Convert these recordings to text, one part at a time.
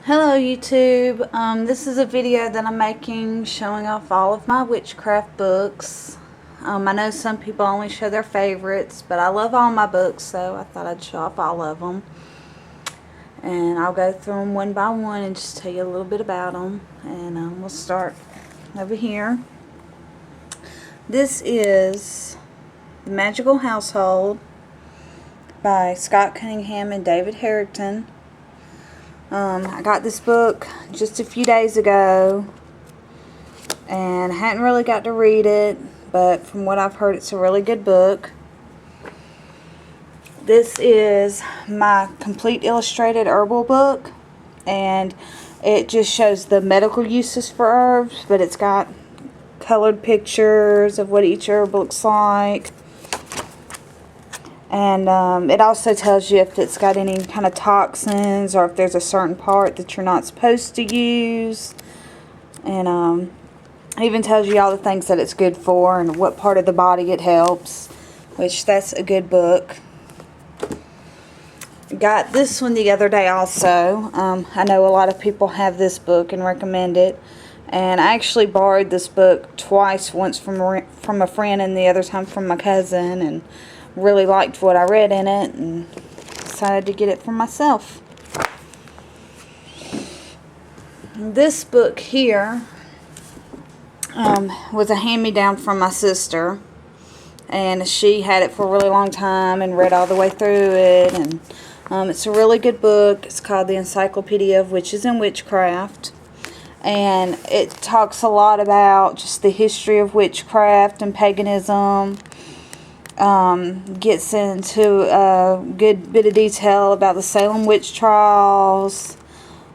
Hello YouTube. This is a video that I'm making showing off all of my witchcraft books. I know some people only show their favorites, but I love all my books, so I thought I'd show off all of them. And I'll go through them one by one and just tell you a little bit about them. And we'll start over here. This is The Magical Household by Scott Cunningham and David Harrington. I got this book just a few days ago and I hadn't really got to read it, but from what I've heard, it's a really good book. This is my complete illustrated herbal book, and it just shows the medical uses for herbs, but it's got colored pictures of what each herb looks like. And it also tells you if it's got any kind of toxins or if there's a certain part that you're not supposed to use. And it even tells you all the things that it's good for and what part of the body it helps, which that's a good book. Got this one the other day also. I know a lot of people have this book and recommend it. And I actually borrowed this book twice, once from a friend and the other time from my cousin, and really liked what I read in it and decided to get it for myself. This book here was a hand-me-down from my sister, and she had it for a really long time and read all the way through it, and it's a really good book. It's called The Encyclopedia of Witches and Witchcraft, and it talks a lot about just the history of witchcraft and paganism. Gets into a good bit of detail about the Salem witch trials.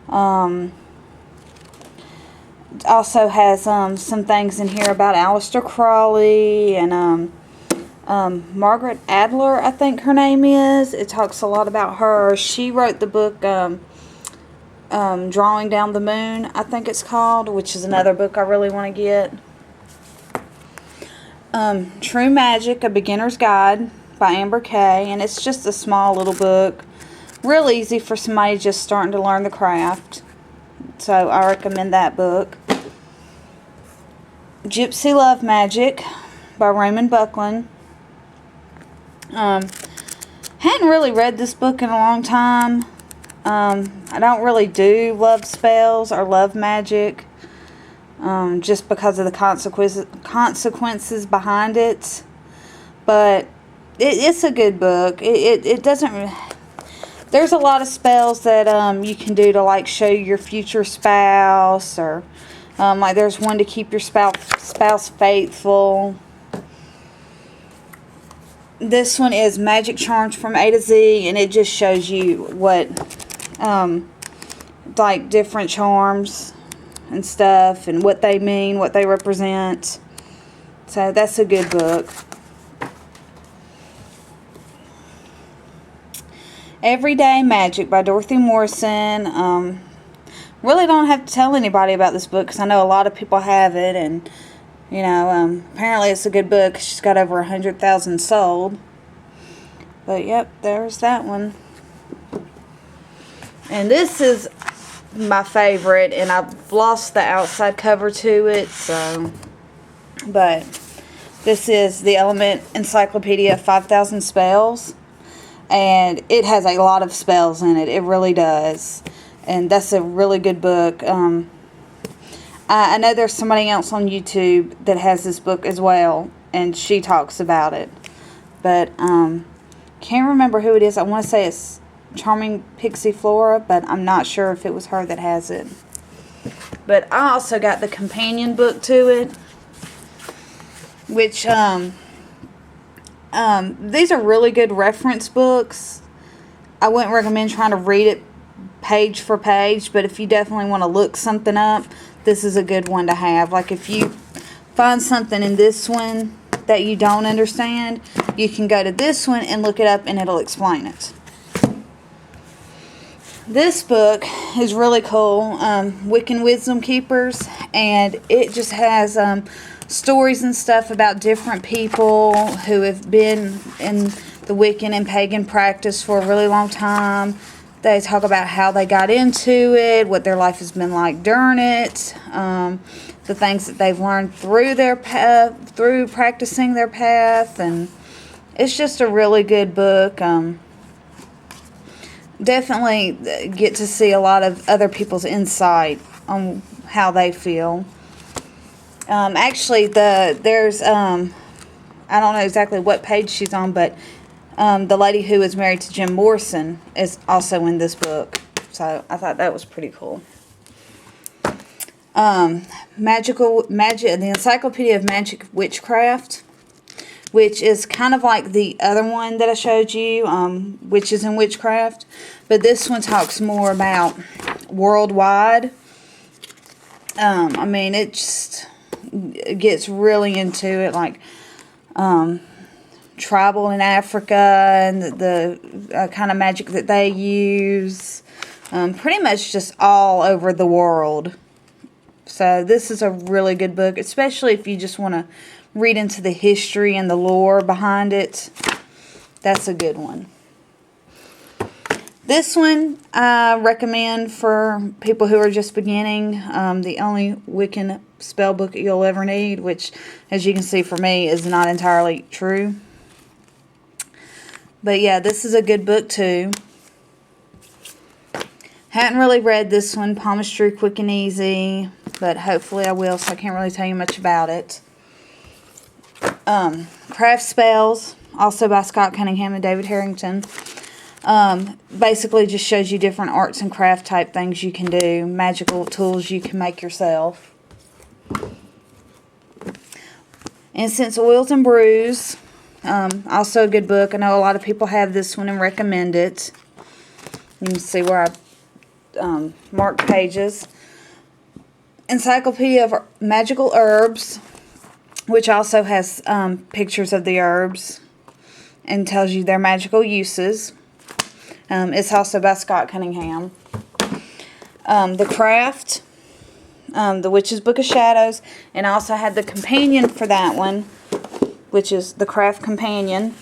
Also has some things in here about Aleister Crowley and Margaret Adler, I think her name is. It talks a lot about her. She wrote the book Drawing Down the Moon, I think it's called, which is another book I really want to get. True Magic, A Beginner's Guide by Amber Kay, and it's just a small little book, real easy for somebody just starting to learn the craft, so I recommend that book. Gypsy Love Magic by Raymond Buckland. Hadn't really read this book in a long time. I don't really do love spells or love magic. Just because of the consequences behind it, but it's a good book. It doesn't. There's a lot of spells that you can do to like show your future spouse, or like there's one to keep your spouse faithful. This one is Magic Charms from A to Z, and it just shows you what like different charms and stuff, and what they mean, what they represent. So that's a good book. Everyday Magic by Dorothy Morrison. Really don't have to tell anybody about this book because I know a lot of people have it, and you know, apparently it's a good book. She's got over 100,000 sold. But yep, there's that one. And this is my favorite, and I've lost the outside cover to it, so, but this is the Element Encyclopedia of 5,000 Spells, and it has a lot of spells in it. It really does, and that's a really good book. I know there's somebody else on YouTube that has this book as well, and she talks about it, but can't remember who it is. I want to say it's Charming Pixie Flora, but I'm not sure if it was her that has it. But I also got the companion book to it, which these are really good reference books. I wouldn't recommend trying to read it page for page, but if you definitely want to look something up, this is a good one to have. Like if you find something in this one that you don't understand, you can go to this one and look it up and it'll explain it. This book is really cool, Wiccan Wisdom Keepers, and it just has stories and stuff about different people who have been in the Wiccan and pagan practice for a really long time. They talk about how they got into it, what their life has been like during it, the things that they've learned through their path, through practicing their path, and it's just a really good book. Definitely get to see a lot of other people's insight on how they feel. Actually, there's I don't know exactly what page she's on, but the lady who is married to Jim Morrison is also in this book. So I thought that was pretty cool. The Encyclopedia of Magic Witchcraft, which is kind of like the other one that I showed you, Witches and Witchcraft. But this one talks more about worldwide. I mean, it just gets really into it, like tribal in Africa and the kind of magic that they use. Pretty much just all over the world. So this is a really good book, especially if you just want to read into the history and the lore behind it. That's a good one. This one I recommend for people who are just beginning. The only Wiccan spell book you'll ever need, which, as you can see for me, is not entirely true. But yeah, this is a good book too. Hadn't really read this one, Palmistry Quick and Easy, but hopefully I will, so I can't really tell you much about it. Craft Spells, also by Scott Cunningham and David Harrington. Basically just shows you different arts and craft type things you can do, magical tools you can make yourself. Incense Oils and Brews, also a good book. I know a lot of people have this one and recommend it. You can see where I've marked pages. Encyclopedia of Magical Herbs, which also has pictures of the herbs and tells you their magical uses. It's also by Scott Cunningham. The Craft, The Witch's Book of Shadows, and I also had the companion for that one, which is the Craft Companion.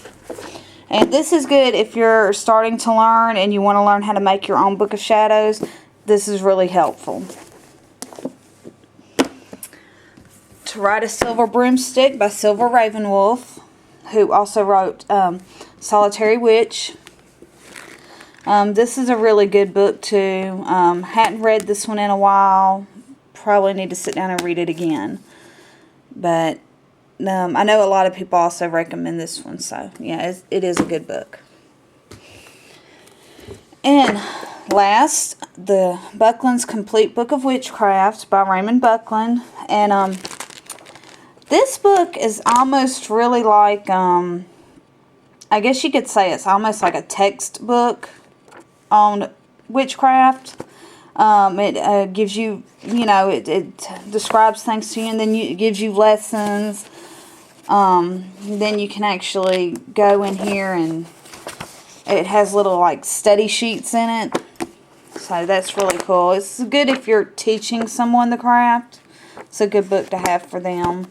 And this is good if you're starting to learn and you want to learn how to make your own Book of Shadows. This is really helpful. To Ride a Silver Broomstick by Silver Ravenwolf, who also wrote Solitary Witch. This is a really good book too. Hadn't read this one in a while. Probably need to sit down and read it again. But I know a lot of people also recommend this one. So yeah, it is a good book. And last, the Buckland's Complete Book of Witchcraft by Raymond Buckland. And this book is almost really like, I guess you could say it's almost like a textbook on witchcraft. It gives you, it describes things to you, and then it gives you lessons. Then you can actually go in here and it has little like study sheets in it. So that's really cool. It's good if you're teaching someone the craft. It's a good book to have for them.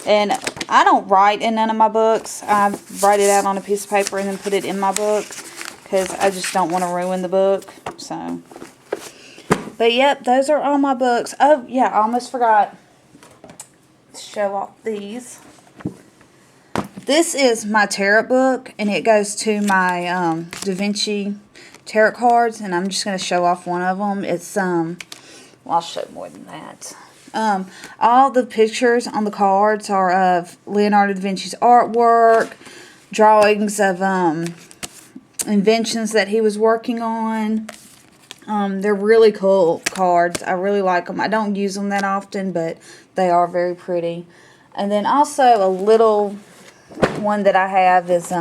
And I don't write in none of my books. I write it out on a piece of paper and then put it in my book, because I just don't want to ruin the book. So, but yep, those are all my books. Oh yeah, I almost forgot to show off these. This is my tarot book, and it goes to my Da Vinci tarot cards, and I'm just going to show off one of them. It's well, I'll show more than that. All the pictures on the cards are of Leonardo da Vinci's artwork, drawings of inventions that he was working on. They're really cool cards. I really like them. I don't use them that often, but they are very pretty. And then also a little one that I have is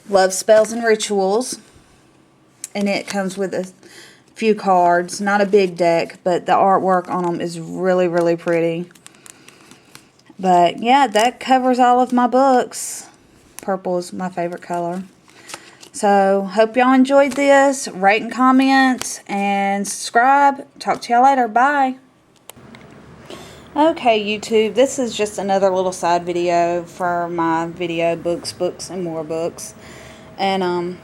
Love Spells and Rituals. And it comes with a few cards. Not a big deck, but the artwork on them is really, really pretty. But yeah, that covers all of my books. Purple is my favorite color. So, hope y'all enjoyed this. Rate and comment and subscribe. Talk to y'all later. Bye. Okay, YouTube. This is just another little side video for my video books, and more books. And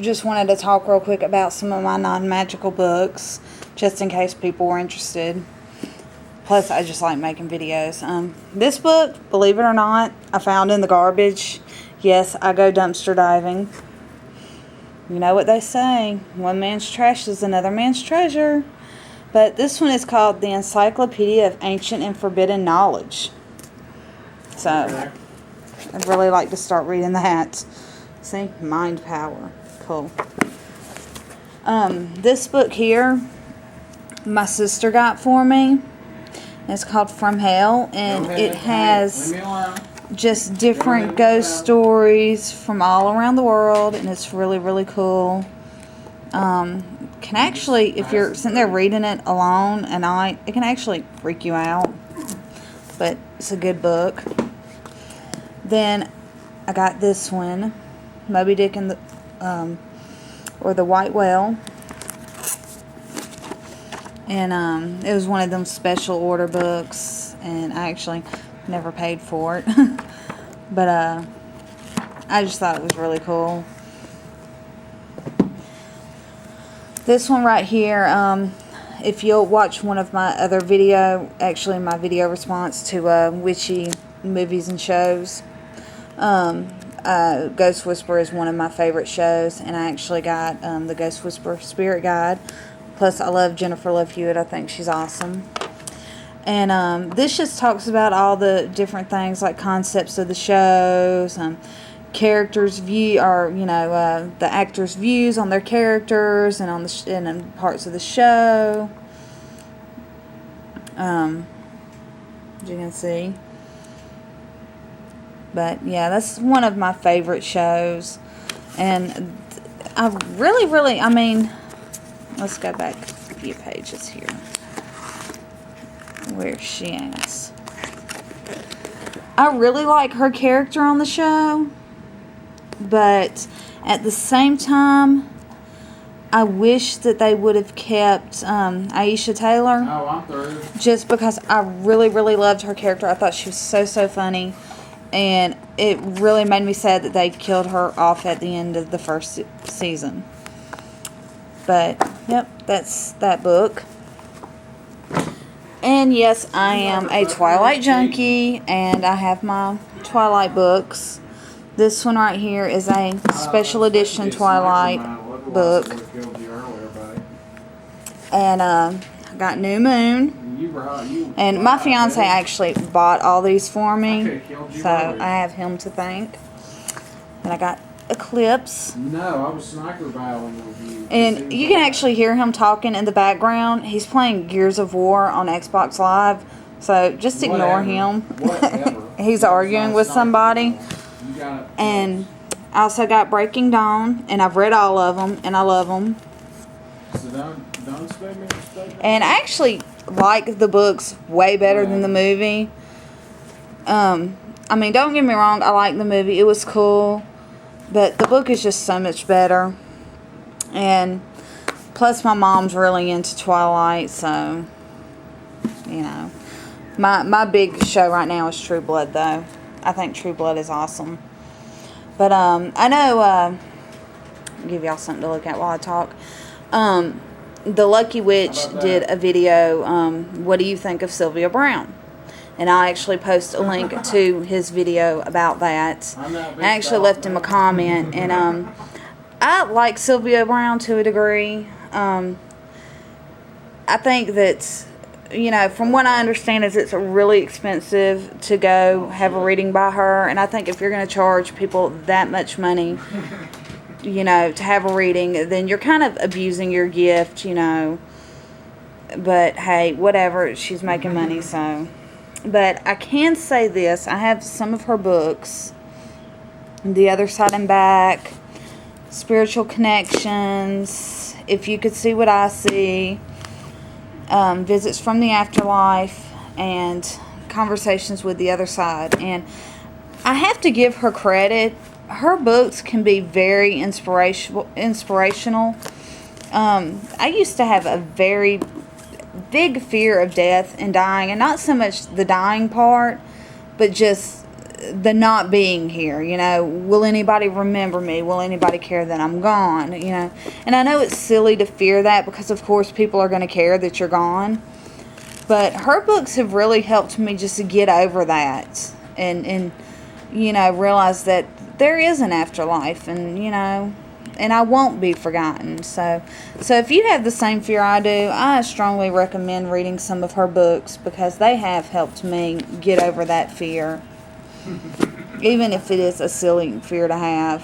just wanted to talk real quick about some of my non-magical books, just in case people were interested. Plus, I just like making videos. This book, believe it or not, I found in the garbage. Yes, I go dumpster diving. You know what they say, one man's trash is another man's treasure. But this one is called The Encyclopedia of Ancient and Forbidden Knowledge. So, I'd really like to start reading that. See, mind power. Cool. This book here, my sister got for me. It's called From Hell, and it has just different ghost stories from all around the world, and it's really, really cool. Can actually, if you're sitting there reading it alone at night, it can actually freak you out, but it's a good book. Then I got this one, Moby Dick and the or the White Whale. And it was one of them special order books, and I actually never paid for it. But I just thought it was really cool. This one right here, if you'll watch one of my other video, actually my video response to witchy movies and shows, Ghost Whisperer is one of my favorite shows, and I actually got the Ghost Whisperer Spirit Guide. Plus, I love Jennifer Love Hewitt. I think she's awesome. And this just talks about all the different things, like concepts of the shows, characters' view, or the actors' views on their characters and on the and parts of the show. As you can see. But yeah, that's one of my favorite shows, and I really, I mean. Let's go back a few pages here. Where's she at? I really like her character on the show, but at the same time, I wish that they would have kept Aisha Taylor. Oh, I'm through. Just because I really, really loved her character. I thought she was so funny, and it really made me sad that they killed her off at the end of the first season. But, yep, that's that book. And yes, I am a Twilight junkie, and I have my Twilight books. This one right here is a special edition Twilight book. And I got New Moon. And my fiance actually bought all these for me, so I have him to thank. And I got Eclipse. No, I was sniper battling with you. And you can actually hear him talking in the background. He's playing Gears of War on Xbox Live, so just ignore him. He's arguing with somebody. And I also got Breaking Dawn, and I've read all of them, and I love them. So don't expect me to stay. And I actually like the books way better than the movie. I mean, don't get me wrong, I like the movie. It was cool. But the book is just so much better. And plus my mom's really into Twilight, so my big show right now is True Blood, though. I think True Blood is awesome. But I know I'll give y'all something to look at while I talk. The Lucky Witch did a video, what do you think of Sylvia Browne? And I'll actually post a link to his video about that. I actually left him a comment. And I like Sylvia Browne to a degree. I think that, from what I understand is it's really expensive to go have a reading by her. And I think if you're going to charge people that much money, to have a reading, then you're kind of abusing your gift, But, hey, whatever. She's making money, so... But I can say this. I have some of her books. The Other Side and Back. Spiritual Connections. If You Could See What I See. Visits from the Afterlife. And Conversations with the Other Side. And I have to give her credit. Her books can be very inspirational. I used to have a very big fear of death and dying, and not so much the dying part, but just the not being here, you know. Will anybody remember me? Will anybody care that I'm gone, you know? And I know it's silly to fear that, because of course people are going to care that you're gone. But her books have really helped me just to get over that and you know, realize that there is an afterlife, and, you know, and I won't be forgotten. So if you have the same fear I do, I strongly recommend reading some of her books, because they have helped me get over that fear. Even if it is a silly fear to have.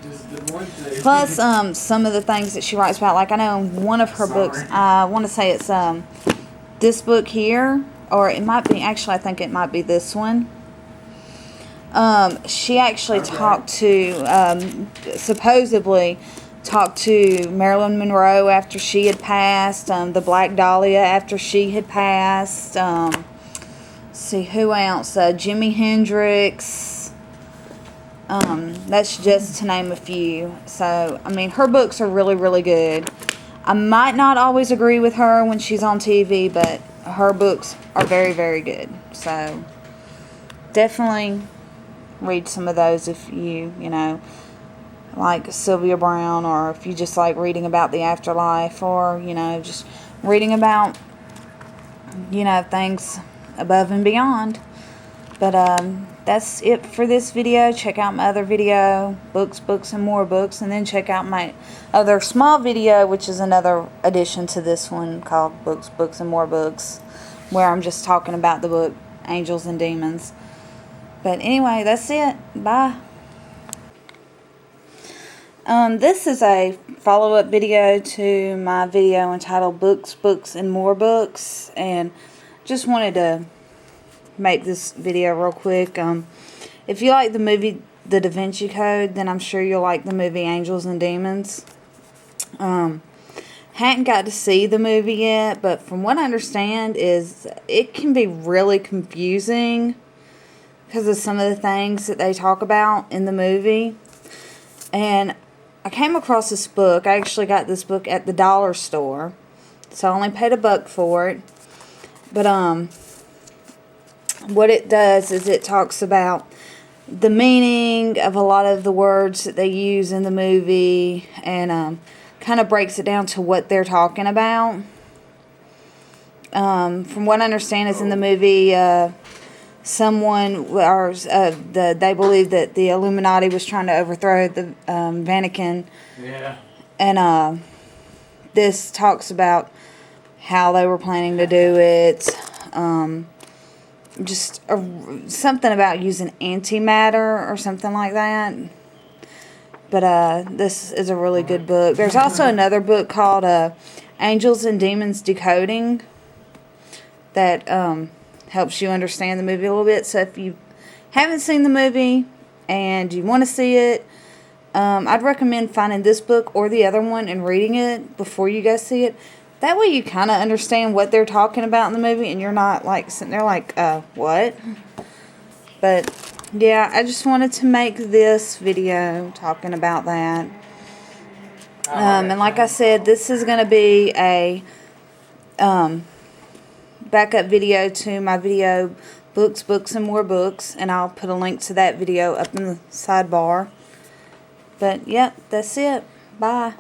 Just the one thing. Plus, some of the things that she writes about, like I know in one of her books, I want to say it's this book here, or it might be, actually I think it might be this one. She actually talked to, supposedly talked to Marilyn Monroe after she had passed, the Black Dahlia after she had passed, see who else, Jimi Hendrix, that's just to name a few. So, I mean, her books are really, really good. I might not always agree with her when she's on TV, but her books are very, very good. So, definitely read some of those if you know, like Sylvia Brown, or if you just like reading about the afterlife, or, you know, just reading about, you know, things above and beyond. But that's it for this video. Check out my other video, books, and more books, and then check out my other small video, which is another addition to this one, called books, and more books, where I'm just talking about the book Angels and Demons. But anyway, that's it. Bye. This is a follow-up video to my video entitled Books, and More Books, and just wanted to make this video real quick. If you like the movie The Da Vinci Code, then I'm sure you'll like the movie Angels and Demons. Hadn't got to see the movie yet, but from what I understand is it can be really confusing because of some of the things that they talk about in the movie. And I came across this book. I actually got this book at the dollar store, so I only paid $1 for it. But what it does is it talks about the meaning of a lot of the words that they use in the movie, and kind of breaks it down to what they're talking about. From what I understand is in the movie, someone, or they believe that the Illuminati was trying to overthrow the Vatican. Yeah. And this talks about how they were planning to do it. Just something about using antimatter or something like that. But this is a really good book. There's also another book called Angels and Demons Decoding that helps you understand the movie a little bit. So if you haven't seen the movie and you want to see it, I'd recommend finding this book or the other one and reading it before you go see it. That way you kind of understand what they're talking about in the movie, and you're not like sitting there like, what? But yeah, I just wanted to make this video talking about that. And like I said, this is going to be a backup video to my video Books, and More Books, and I'll put a link to that video up in the sidebar. But yep, that's it. Bye.